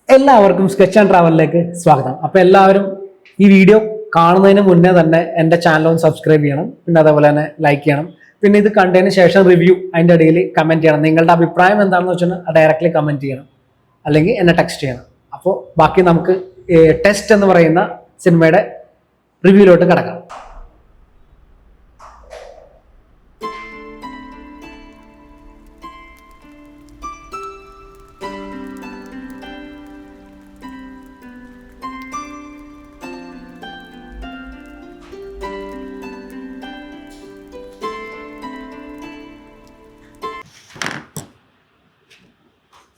എല്ലാവർക്കും sketch and ട്രാവലിലേക്ക് സ്വാഗതം. അപ്പോൾ എല്ലാവരും ഈ വീഡിയോ കാണുന്നതിന് മുന്നേ തന്നെ എൻ്റെ ചാനൽ ഒന്ന് സബ്സ്ക്രൈബ് ചെയ്യണം, പിന്നെ അതേപോലെ തന്നെ ലൈക്ക് ചെയ്യണം. പിന്നെ ഇത് കണ്ടതിന് ശേഷം റിവ്യൂ അതിൻ്റെ ഇടയിൽ കമൻറ്റ് ചെയ്യണം. നിങ്ങളുടെ അഭിപ്രായം എന്താണെന്ന് വെച്ചാൽ ഡയറക്റ്റ്ലി കമൻറ്റ് ചെയ്യണം, അല്ലെങ്കിൽ എന്നെ ടെക്സ്റ്റ് ചെയ്യണം. അപ്പോൾ ബാക്കി നമുക്ക് ടെസ്റ്റ് എന്ന് പറയുന്ന സിനിമയുടെ റിവ്യൂയിലോട്ട് കിടക്കാം.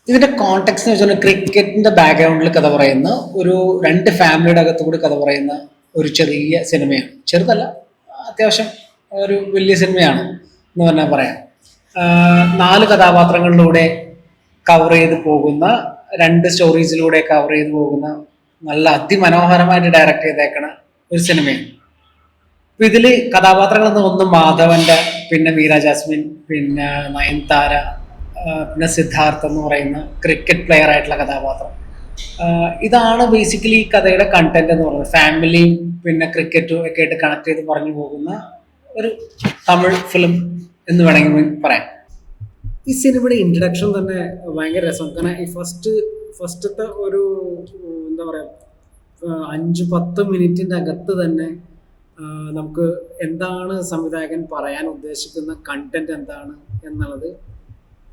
ഇതിന്റെ കോണ്ടെക്സ്റ്റ് എന്ന് വെച്ചാൽ ക്രിക്കറ്റിന്റെ ബാക്ക്ഗ്രൗണ്ടിൽ കഥ പറയുന്ന രണ്ട് ഫാമിലിയുടെ അകത്തു കൂടി കഥ പറയുന്ന ഒരു ചെറിയ സിനിമയാണ്. ചെറുതല്ല, അത്യാവശ്യം ഒരു വലിയ സിനിമയാണ് എന്ന് പറഞ്ഞാൽ പറയാം. 4 കഥാപാത്രങ്ങളിലൂടെ കവർ ചെയ്ത് പോകുന്ന, 2 സ്റ്റോറീസിലൂടെ കവർ ചെയ്ത് പോകുന്ന നല്ല അതിമനോഹരമായിട്ട് ഡയറക്റ്റ് ചെയ്തേക്കണ ഒരു സിനിമയാണ്. അപ്പൊ ഇതില് കഥാപാത്രങ്ങൾ ഒന്ന് മാധവന്റെ, പിന്നെ മീര ജാസ്മിൻ, പിന്നെ നയൻതാര, പിന്നെ സിദ്ധാർത്ഥ് എന്ന് പറയുന്ന ക്രിക്കറ്റ് പ്ലെയർ ആയിട്ടുള്ള കഥാപാത്രം. ഇതാണ് ബേസിക്കലി ഈ കഥയുടെ കണ്ടന്റ് എന്ന് പറയുന്നത്. ഫാമിലിയും പിന്നെ ക്രിക്കറ്റും ഒക്കെ ആയിട്ട് കണക്ട് ചെയ്ത് പറഞ്ഞു പോകുന്ന ഒരു തമിഴ് ഫിലിം എന്ന് വേണമെങ്കിൽ പറയാം. ഈ സിനിമയുടെ ഇൻട്രഡക്ഷൻ തന്നെ ഭയങ്കര രസം. കാരണം ഈ ഫസ്റ്റത്തെ ഒരു എന്താ പറയാ 5-10 മിനിറ്റിന്റെ അകത്ത് തന്നെ നമുക്ക് എന്താണ് സംവിധായകൻ പറയാൻ ഉദ്ദേശിക്കുന്ന കണ്ടന്റ് എന്താണ് എന്നുള്ളത്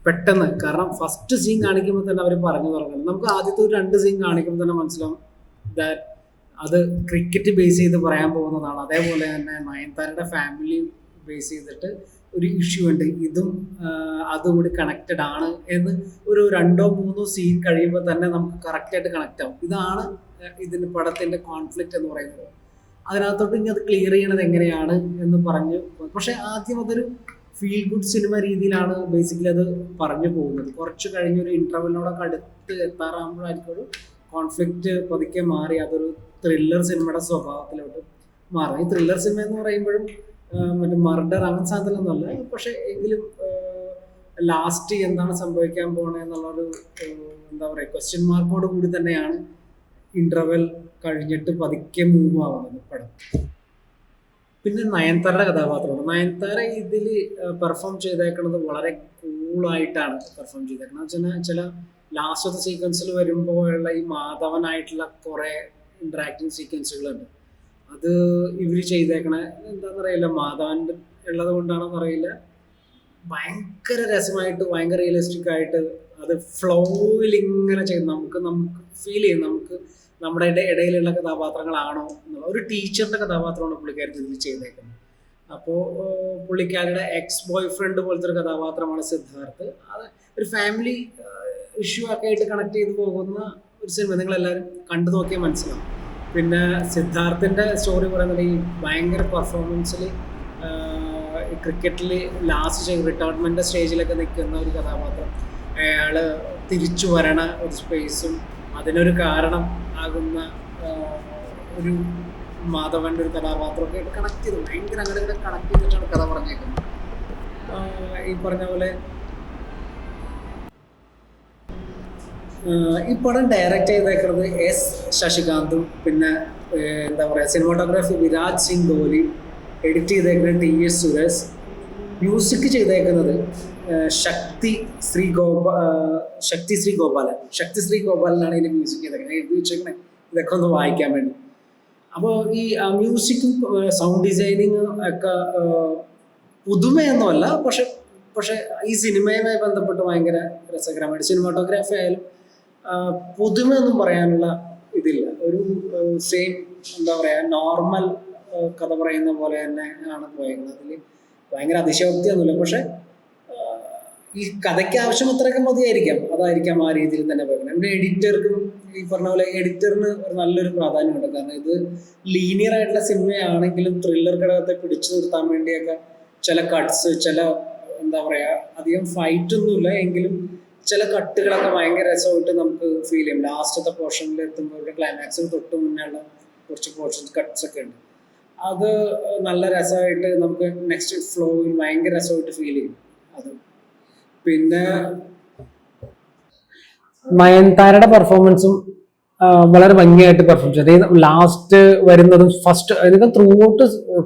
പെട്ടെന്ന്, കാരണം ഫസ്റ്റ് സീൻ കാണിക്കുമ്പോൾ തന്നെ അവർ പറഞ്ഞു തുടങ്ങണം. നമുക്ക് ആദ്യത്തെ ഒരു 2 സീൻ കാണിക്കുമ്പോൾ തന്നെ മനസ്സിലാവും അത് ക്രിക്കറ്റ് ബേസ് ചെയ്ത് പറയാൻ പോകുന്നതാണ്. അതേപോലെ തന്നെ നയൻതാരയുടെ ഫാമിലി ബേസ് ചെയ്തിട്ട് ഒരു ഇഷ്യൂ ഉണ്ട്, ഇതും അതും കൂടി കണക്റ്റഡ് ആണ് എന്ന് ഒരു 2-3 സീൻ കഴിയുമ്പോൾ തന്നെ നമുക്ക് കറക്റ്റായിട്ട് കണക്റ്റ് ആവും. ഇതാണ് ഇതിന്റെ പടത്തിന്റെ കോൺഫ്ലിക്റ്റ് എന്ന് പറയുന്നത്. അതിനകത്തോട്ട് ഇനി അത് ക്ലിയർ ചെയ്യണത് എങ്ങനെയാണ് എന്ന് പറഞ്ഞു. പക്ഷെ ആദ്യം അതൊരു ഫീൽ ഗുഡ് സിനിമ രീതിയിലാണ് ബേസിക്കലി അത് പറഞ്ഞു പോകുന്നത്. കുറച്ച് കഴിഞ്ഞൊരു ഇന്റർവെല്ലിനോടൊക്കെ അടുത്ത് എത്താറാകുമ്പോഴായിരിക്കും ഒരു കോൺഫ്ലിക്റ്റ് പതുക്കെ മാറി അതൊരു ത്രില്ലർ സിനിമയുടെ സ്വഭാവത്തിലോട്ട് മാറും. ഈ ത്രില്ലർ സിനിമ എന്ന് പറയുമ്പോഴും മറ്റേ മർഡർ അങ്ങനെ സാധനമൊന്നുമല്ല, പക്ഷെ എങ്കിലും ലാസ്റ്റ് എന്താണ് സംഭവിക്കാൻ പോണേ എന്നുള്ളൊരു എന്താ പറയുക ക്വസ്റ്റ്യൻ മാർക്കോട് കൂടി തന്നെയാണ് ഇന്റർവെൽ കഴിഞ്ഞിട്ട് പതുക്കെ മൂവ് ആവുന്നത് പടം. പിന്നെ നയൻതാരയുടെ കഥാപാത്രമാണ്. നയൻതാര ഇതിൽ പെർഫോം ചെയ്തേക്കുന്നത് വളരെ കൂളായിട്ടാണ് പെർഫോം ചെയ്തേക്കുന്നത്. വെച്ചാൽ ചില ലാസ്റ്റത്തെ സീക്വൻസിൽ വരുമ്പോഴുള്ള ഈ മാധവനായിട്ടുള്ള കുറേ ഇന്ററാക്ടിങ് സീക്വൻസുകളുണ്ട്. അത് ഇവർ ചെയ്തേക്കണ എന്താണെന്നറിയില്ല, മാധവൻ ഉള്ളത് കൊണ്ടാണെന്ന് അറിയില്ല, ഭയങ്കര രസമായിട്ട് ഭയങ്കര റിയലിസ്റ്റിക് ആയിട്ട് അത് ഫ്ലോയിൽ ഇങ്ങനെ ചെയ്യും. നമുക്ക് ഫീൽ ചെയ്യും നമുക്ക് നമ്മുടെ ഇടയിലുള്ള കഥാപാത്രങ്ങളാണോ എന്നുള്ള. ഒരു ടീച്ചറിന്റെ കഥാപാത്രമാണ് പുള്ളിക്കാരി ഇതിൽ ചെയ്തേക്കുന്നത്. അപ്പോൾ പുള്ളിക്കാരുടെ എക്സ് ബോയ് ഫ്രണ്ട് പോലത്തെ ഒരു കഥാപാത്രമാണ് സിദ്ധാർത്ഥ്. അത് ഒരു ഫാമിലി ഇഷ്യൂ ഒക്കെ ആയിട്ട് കണക്ട് ചെയ്ത് പോകുന്ന ഒരു സിനിമ. നിങ്ങളെല്ലാവരും കണ്ടു നോക്കിയാൽ മനസ്സിലാവും. പിന്നെ സിദ്ധാർത്ഥിന്റെ സ്റ്റോറി പറയുന്നത് ഈ ഭയങ്കര പെർഫോമൻസിൽ ക്രിക്കറ്റിൽ ലാസ്റ്റ് റിട്ടയർമെന്റ് സ്റ്റേജിലൊക്കെ നിൽക്കുന്ന ഒരു കഥാപാത്രം, അയാള് തിരിച്ചു വരണ ഒരു സ്പേസും അതിനൊരു കാരണം ആകുന്ന ഒരു മാധവന്റെ ഒരു കഥാപാത്രമൊക്കെ ആയിട്ട് കണക്ട് ചെയ്തു. ഭയങ്കര അങ്ങനെ കണക്ട് ചെയ്തിട്ടാണ് കഥ പറഞ്ഞേക്കുന്നത്. ഈ പറഞ്ഞ പോലെ ഈ പടം ഡയറക്റ്റ് ചെയ്തേക്കുന്നത് എസ് ശശികാന്തും, പിന്നെ എന്താ പറയുക സിനിമാറ്റോഗ്രാഫി വിരാജ് സിംഗ് കോഹ്ലി, എഡിറ്റ് ചെയ്തേക്കുന്നത് TS സുരേഷ്, മ്യൂസിക് ചെയ്തേക്കുന്നത് ശക്തി ശ്രീ ഗോപാലനാണ് ഇതിന്റെ മ്യൂസിക് ചെയ്തേക്കുന്നത്. എഴുതി വെച്ചേക്കണേ ഇതൊക്കെ ഒന്ന് വായിക്കാൻ വേണ്ടി. അപ്പോൾ ഈ മ്യൂസിക്കും സൗണ്ട് ഡിസൈനിങ്ങും ഒക്കെ പുതുമയൊന്നുമല്ല, പക്ഷെ ഈ സിനിമയുമായി ബന്ധപ്പെട്ട് ഭയങ്കര രസകരമായിട്ട് സിനിമാറ്റോഗ്രാഫി ആയാലും പുതുമയൊന്നും പറയാനുള്ള ഇതില്ല. ഒരു സെയിം എന്താ പറയുക നോർമൽ കഥ പറയുന്ന പോലെ തന്നെ ആണ് പോയേക്കുന്നത്. അതിൽ ഭയങ്കര അതിശയോക്തിയൊന്നുമില്ല. പക്ഷെ ഈ കഥയ്ക്ക് ആവശ്യം അത്രയൊക്കെ മതിയായിരിക്കാം, അതായിരിക്കാം ആ രീതിയിൽ തന്നെ പോയത്. പിന്നെ എഡിറ്റർക്കും ഈ പറഞ്ഞ പോലെ എഡിറ്ററിന് ഒരു നല്ലൊരു പ്രാധാന്യമുണ്ട്. കാരണം ഇത് ലീനിയർ ആയിട്ടുള്ള സിനിമയാണെങ്കിലും ത്രില്ലർ ഘടകത്തെ പിടിച്ചു നിർത്താൻ വേണ്ടിയൊക്കെ ചില കട്ട്സ്, ചില എന്താ പറയുക അധികം ഫൈറ്റ് ഒന്നുമില്ല എങ്കിലും ചില കട്ടുകളൊക്കെ ഭയങ്കര രസമായിട്ട് നമുക്ക് ഫീൽ ചെയ്യും. ലാസ്റ്റത്തെ പോർഷനിൽ എത്തുമ്പോൾ ഇവിടെ ക്ലൈമാക്സിന് തൊട്ട് മുന്നുള്ള കുറച്ച് കട്ട്സ് ഒക്കെ ഉണ്ട്. അത് നല്ല രസമായിട്ട് നമുക്ക് നെക്സ്റ്റ് ഫ്ലോയിൽ ഭയങ്കര രസമായിട്ട് ഫീൽ ചെയ്യും. അത് പിന്നെ നയൻതാരയുടെ പെർഫോമൻസും വളരെ ഭംഗിയായിട്ട് പെർഫോം ചെയ്തു. ലാസ്റ്റ് വരുന്നതും ഫസ്റ്റ് അതായത് ത്രൂ ഔട്ട്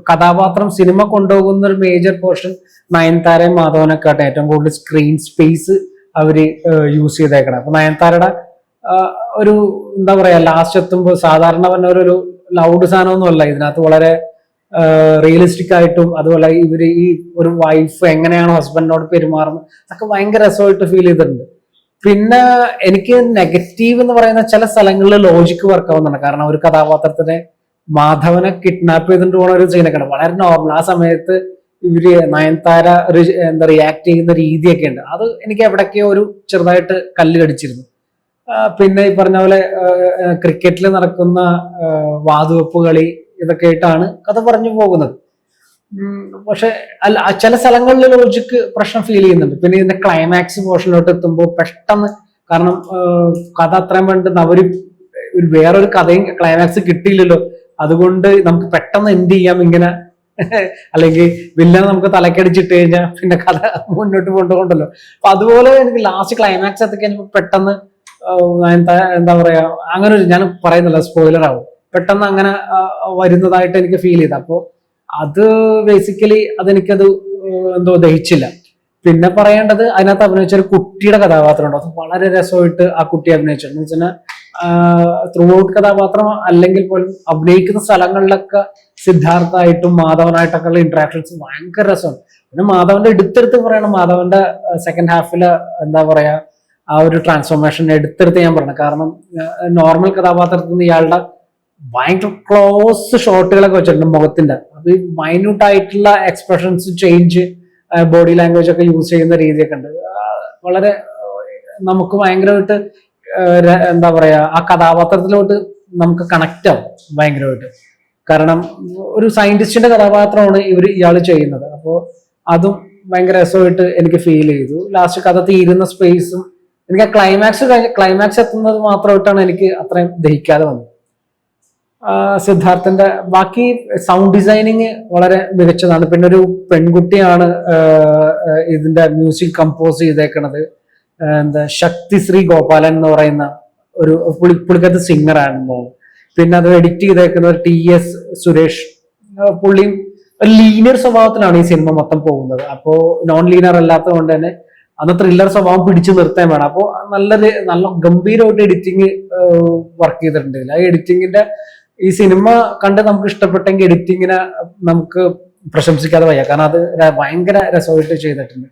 കഥാപാത്രം സിനിമ കൊണ്ടുപോകുന്ന ഒരു മേജർ പോർഷൻ നയൻതാരയും മാധവനൊക്കെയായിട്ട് ഏറ്റവും കൂടുതൽ സ്ക്രീൻ സ്പേസ് അവര് യൂസ് ചെയ്തേക്കണം. അപ്പൊ നയൻതാരയുടെ ഒരു എന്താ പറയാ ലാസ്റ്റ് എത്തുമ്പോൾ സാധാരണ പറഞ്ഞ ഒരു ലൗഡ് സാധനമൊന്നും അല്ല, ഇതിനകത്ത് വളരെ റിയലിസ്റ്റിക് ആയിട്ടും അതുപോലെ ഇവര് ഈ ഒരു വൈഫ് എങ്ങനെയാണ് ഹസ്ബൻഡിനോട് പെരുമാറുന്നത് അതൊക്കെ ഭയങ്കര രസമായിട്ട് ഫീൽ ചെയ്തിട്ടുണ്ട്. പിന്നെ എനിക്ക് നെഗറ്റീവ് എന്ന് പറയുന്ന ചില സ്ഥലങ്ങളിൽ ലോജിക്ക് വർക്ക് ആവുന്നുണ്ട്. കാരണം ഒരു കഥാപാത്രത്തിനെ മാധവനെ കിഡ്നാപ്പ് ചെയ്തിട്ട് പോണ ഒരു സീനൊക്കെ ഉണ്ട്, വളരെ നോർമൽ. ആ സമയത്ത് ഇവര് നയൻതാര എന്താ റിയാക്ട് ചെയ്യുന്ന രീതിയൊക്കെ ഉണ്ട്, അത് എനിക്ക് എവിടേക്കോ ഒരു ചെറുതായിട്ട് കല്ല് കടിച്ചിരുന്നു. പിന്നെ ഈ പറഞ്ഞ പോലെ ക്രിക്കറ്റിൽ നടക്കുന്ന വാതുവെപ്പ് കളി ഇതൊക്കെ ആയിട്ടാണ് കഥ പറഞ്ഞു പോകുന്നത്. പക്ഷെ അല്ല ചില സ്ഥലങ്ങളിൽ ലോജിക്ക് പ്രശ്നം ഫീൽ ചെയ്യുന്നുണ്ട്. പിന്നെ ഇതിന്റെ ക്ലൈമാക്സ് പോർഷനിലോട്ട് എത്തുമ്പോൾ പെട്ടെന്ന്, കാരണം കഥ അത്രയും വേണ്ട അവര് ഒരു വേറൊരു കഥയും ക്ലൈമാക്സ് കിട്ടിയില്ലല്ലോ, അതുകൊണ്ട് നമുക്ക് പെട്ടെന്ന് എൻഡ് ചെയ്യാം ഇങ്ങനെ അല്ലെങ്കിൽ വില്ലനെ നമുക്ക് തലക്കടിച്ചിട്ട് കഴിഞ്ഞാൽ പിന്നെ കഥ മുന്നോട്ട് കൊണ്ടുപോകണ്ടല്ലോ. അപ്പൊ അതുപോലെ എനിക്ക് ലാസ്റ്റ് ക്ലൈമാക്സ് എത്തിക്കഴിഞ്ഞപ്പോൾ പെട്ടെന്ന് എന്താ പറയാ അങ്ങനെ ഒരു, ഞാൻ പറയുന്നില്ല സ്പോയിലർ ആവും, പെട്ടെന്ന് അങ്ങനെ വരുന്നതായിട്ട് എനിക്ക് ഫീൽ ചെയ്തു. അപ്പോ അത് ബേസിക്കലി അതെനിക്കത് എന്തോ ദഹിച്ചില്ല. പിന്നെ പറയേണ്ടത് അതിനകത്ത് അഭിനയിച്ച ഒരു കുട്ടിയുടെ കഥാപാത്രം ഉണ്ട്, അത് വളരെ രസമായിട്ട് ആ കുട്ടി അഭിനയിച്ചു. എന്ന് വെച്ചാൽ ത്രൂ ഔട്ട് കഥാപാത്രം അല്ലെങ്കിൽ പോലും അഭിനയിക്കുന്ന സ്ഥലങ്ങളിലൊക്കെ സിദ്ധാർത്ഥായിട്ടും മാധവനായിട്ടൊക്കെ ഉള്ള ഇന്ററാക്ഷൻസ് ഭയങ്കര രസമാണ്. പിന്നെ മാധവന്റെ എടുത്തെടുത്ത് പറയണം, മാധവന്റെ സെക്കൻഡ് ഹാഫില് എന്താ പറയാ ആ ഒരു ട്രാൻസ്ഫോർമേഷൻ എടുത്തെടുത്ത് ഞാൻ പറഞ്ഞു. കാരണം നോർമൽ കഥാപാത്രത്തിൽ നിന്ന് ഇയാളുടെ ഭയങ്കര ക്ലോസ് ഷോട്ടുകളൊക്കെ വെച്ചിട്ടുണ്ട് മുഖത്തിന്റെ, അത് മൈന്യൂട്ട് ആയിട്ടുള്ള എക്സ്പ്രഷൻസ് ചേഞ്ച് ബോഡി ലാംഗ്വേജ് ഒക്കെ യൂസ് ചെയ്യുന്ന രീതിയൊക്കെ ഉണ്ട്. വളരെ നമുക്ക് ഭയങ്കരമായിട്ട് എന്താ പറയാ ആ കഥാപാത്രത്തിലോട്ട് നമുക്ക് കണക്ട് ആവും ഭയങ്കരമായിട്ട്. കാരണം ഒരു സയന്റിസ്റ്റിന്റെ കഥാപാത്രമാണ് ഇയാൾ ചെയ്യുന്നത്. അപ്പോൾ അതും ഭയങ്കര രസമായിട്ട് എനിക്ക് ഫീൽ ചെയ്തു. ലാസ്റ്റ് കഥ തീരുന്ന സ്പേസും എനിക്ക് ആ ക്ലൈമാക്സ് എത്തുന്നത് മാത്രമായിട്ടാണ് എനിക്ക് അത്രയും ദഹിക്കാതെ വന്നത്. സിദ്ധാർത്ഥന്റെ ബാക്കി സൗണ്ട് ഡിസൈനിങ് വളരെ മികച്ചതാണ്. പിന്നെ ഒരു പെൺകുട്ടിയാണ് ഇതിന്റെ മ്യൂസിക് കമ്പോസ് ചെയ്തേക്കണത്, എന്താ ശക്തിശ്രീ ഗോപാലൻ എന്ന് പറയുന്ന ഒരു പുള്ളിക്കത്ത് സിംഗർ ആണെന്ന് തോന്നുന്നു. പിന്നെ അത് എഡിറ്റ് ചെയ്തേക്കുന്നത് TS സുരേഷ്. പുള്ളിയും ഒരു ലീനിയർ സ്വഭാവത്തിലാണ് ഈ സിനിമ മൊത്തം പോകുന്നത്. അപ്പോ നോൺ ലീനിയർ അല്ലാത്തത് കൊണ്ട് തന്നെ അന്ന് ത്രില്ലർ സ്വഭാവം പിടിച്ചു നിർത്താൻ വേണം. അപ്പോൾ നല്ല ഗംഭീരമായിട്ട് എഡിറ്റിംഗ് വർക്ക് ചെയ്തിട്ടുണ്ട്. ആ എഡിറ്റിങ്ങിന്റെ ഈ സിനിമ കണ്ട് നമുക്ക് ഇഷ്ടപ്പെട്ടെങ്കിൽ എഡിറ്റിങ്ങിനെ നമുക്ക് പ്രശംസിക്കാതെ വയ്യ, കാരണം അത് ഭയങ്കര രസമായിട്ട് ചെയ്തിട്ടുണ്ട്.